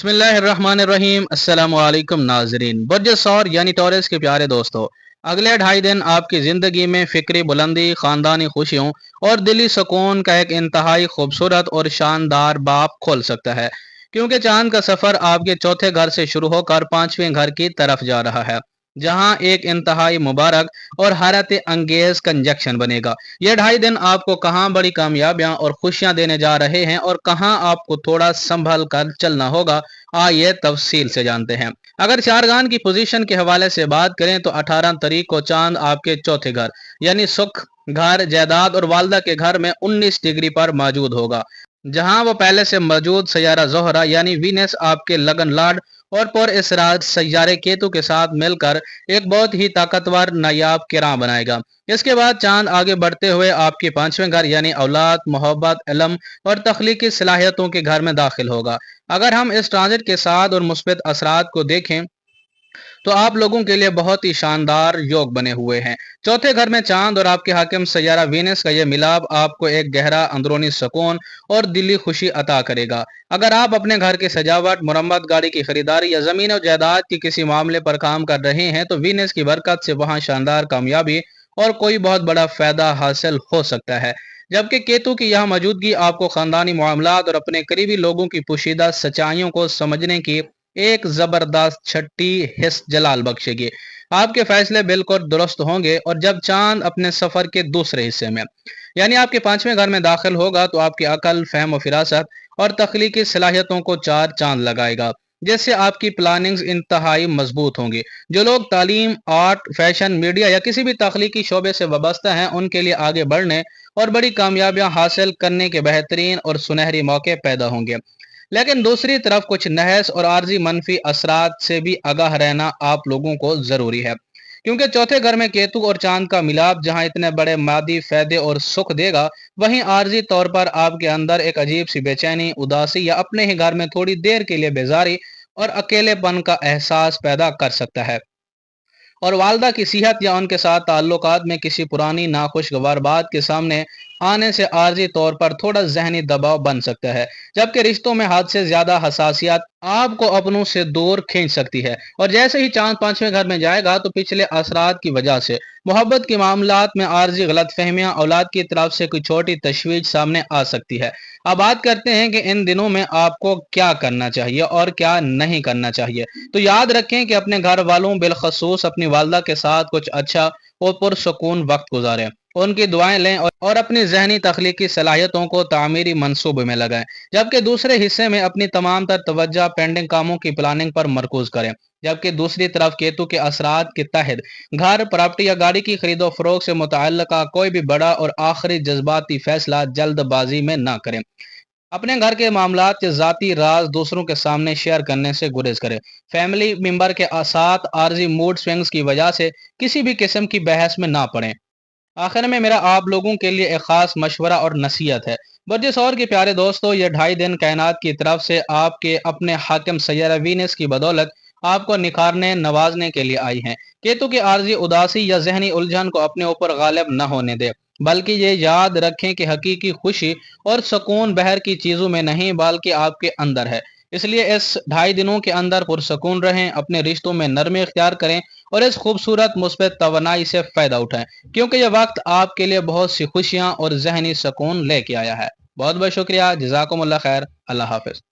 बिस्मिल्लाहिर्रहमानिर्रहीम। अस्सलाम वालेकुम नाजरीन। बर्ज सौर यानी टॉरस के प्यारे दोस्तों, अगले 2.5 दिन आपकी ज़िंदगी में फ़िक्री बुलंदी, ख़ानदानी खुशियों और दिली सुकून का एक इंतहाई खूबसूरत और शानदार बाब खोल सकता है, क्योंकि चांद का सफ़र आपके चौथे घर से शुरू होकर 5वें घर की तरफ जा रहा है, जहां एक इंतहाई मुबारक और हैरत अंगेज कंजक्शन बनेगा। यह 2.5 दिन आपको कहां बड़ी कामयाबियां और खुशियां देने जा रहे हैं और कहां आपको थोड़ा संभल कर चलना होगा, आइए तफसील से जानते हैं। अगर चारगान की पोजीशन के हवाले से बात करें तो 18 तारीख को चांद आपके चौथे घर यानी सुख घर, जायदाद और वालदा के घर में 19 डिग्री पर मौजूद होगा, जहां वो पहले से मौजूद सैयारा जोहरा यानी वीनस आपके लगन लाड और पर इसरार सैयारे केतु के साथ मिलकर एक बहुत ही ताकतवर नायाब किरां बनाएगा। इसके बाद चांद आगे बढ़ते हुए आपके 5वें घर यानी औलाद, मोहब्बत, इल्म और तख्लीकी सलाहियतों के घर में दाखिल होगा। अगर हम इस ट्रांजिट के साथ और मुस्बित असरात को देखें तो आप लोगों के लिए बहुत ही शानदार योग बने हुए हैं। चौथे घर में चांद और आपके हाकिम सैयारा वीनस का यह मिलाप आपको एक गहरा अंदरूनी सुकून और दिली खुशी अता करेगा। अगर आप अपने घर की सजावट, मुरम्मत, गाड़ी की खरीदारी या जमीन और जायदाद के किसी मामले पर काम कर रहे हैं तो वीनस की बरकत से वहां शानदार कामयाबी और कोई बहुत बड़ा फायदा हासिल हो सकता है। जबकि केतु की यह मौजूदगी आपको खानदानी मामलात और अपने करीबी लोगों की पोशीदा सच्चाइयों को समझने की एक जबरदस्त छठी हिस्स जलाल बख्शेगी। आपके फैसले बिल्कुल दुरुस्त होंगे और जब चांद अपने सफर के दूसरे हिस्से में यानी आपके 5वें घर में दाखिल होगा तो आपकी अकल, फहम और फिरासत और तख्लीकी सलाहियतों को चार चांद लगाएगा, जिससे आपकी प्लानिंग्स इंतहाई मजबूत होंगी। जो लोग तालीम, आर्ट, फैशन, मीडिया या किसी भी तख्लीकी शोबे से वाबस्ता हैं, उनके लिए आगे बढ़ने और बड़ी कामयाबियां हासिल करने के बेहतरीन और सुनहरी मौके पैदा होंगे। लेकिन दूसरी तरफ कुछ नहस और आर्जी मनफी असरात से भी आगाह रहना आप लोगों को जरूरी है, क्योंकि चौथे घर में केतु और चांद का मिलाप जहां इतने बड़े मादी फायदे और सुख देगा, वहीं आर्जी तौर पर आपके अंदर एक अजीब सी बेचैनी, उदासी या अपने ही घर में थोड़ी देर के लिए बेजारी और अकेलेपन का एहसास पैदा कर सकता है। और वालदा की सेहत या उनके साथ ताल्लुकात में किसी पुरानी नाखुशगवार बात के सामने आने से आर्जी तौर पर थोड़ा जहनी दबाव बन सकता है, जबकि रिश्तों में हद से ज्यादा हसासियत आपको अपनों से दूर खींच सकती है। और जैसे ही चांद 5वें घर में जाएगा तो पिछले असरात की वजह से मोहब्बत के मामलात में आर्जी गलत फहमियाँ, औलाद की तरफ से कोई छोटी तशवीश सामने आ सकती है। अब बात करते हैं कि इन दिनों में आपको क्या करना चाहिए और क्या नहीं करना चाहिए। तो याद रखें कि अपने घर वालों, बिलखसूस अपनी वालदा के साथ कुछ अच्छा और पुरसकून वक्त गुजारें, उनकी दुआएं लें और अपनी जहनी तख्लीकी सलाहियतों को तामीरी मंसूबे में लगाएं। जबकि दूसरे हिस्से में अपनी तमाम तर तवज्जो पेंडिंग कामों की प्लानिंग पर मरकूज करें। जबकि दूसरी तरफ केतु के असरात के तहत घर, प्रॉपर्टी या गाड़ी की खरीदो फरोख्त से मुतअल्लिका कोई भी बड़ा और आखिरी जज्बाती फैसला जल्दबाजी में ना करें। अपने घर के मामलात के जाती राज दूसरों के सामने शेयर करने से गुरेज करें। फैमिली मेंबर के साथ आर्जी मूड स्विंग्स की वजह से किसी भी किस्म की बहस में ना पड़ें। आखिर में मेरा आप लोगों के लिए एक खास मशवरा और नसीहत है। बर्जिस और के प्यारे दोस्तों, ये 2.5 दिन कायनात की तरफ से आपके अपने हाकिम सैयारा वीनस की बदौलत आपको निखारने, नवाजने के लिए आई हैं। केतु की आर्जी उदासी या जहनी उलझन को अपने ऊपर गालिब न होने दे, बल्कि ये याद रखें कि हकीकी खुशी और सुकून बाहर की चीजों में नहीं बल्कि आपके अंदर है। इसलिए इस 2.5 दिनों के अंदर पुरसकून रहें, अपने रिश्तों में नरमी इख्तियार करें और इस खूबसूरत मुस्बत तवानाई से फायदा उठाएं, क्योंकि यह वक्त आपके लिए बहुत सी खुशियां और जहनी सुकून लेके आया है। बहुत बहुत शुक्रिया। जज़ाकुमुल्लाह खैर। अल्लाह हाफिज।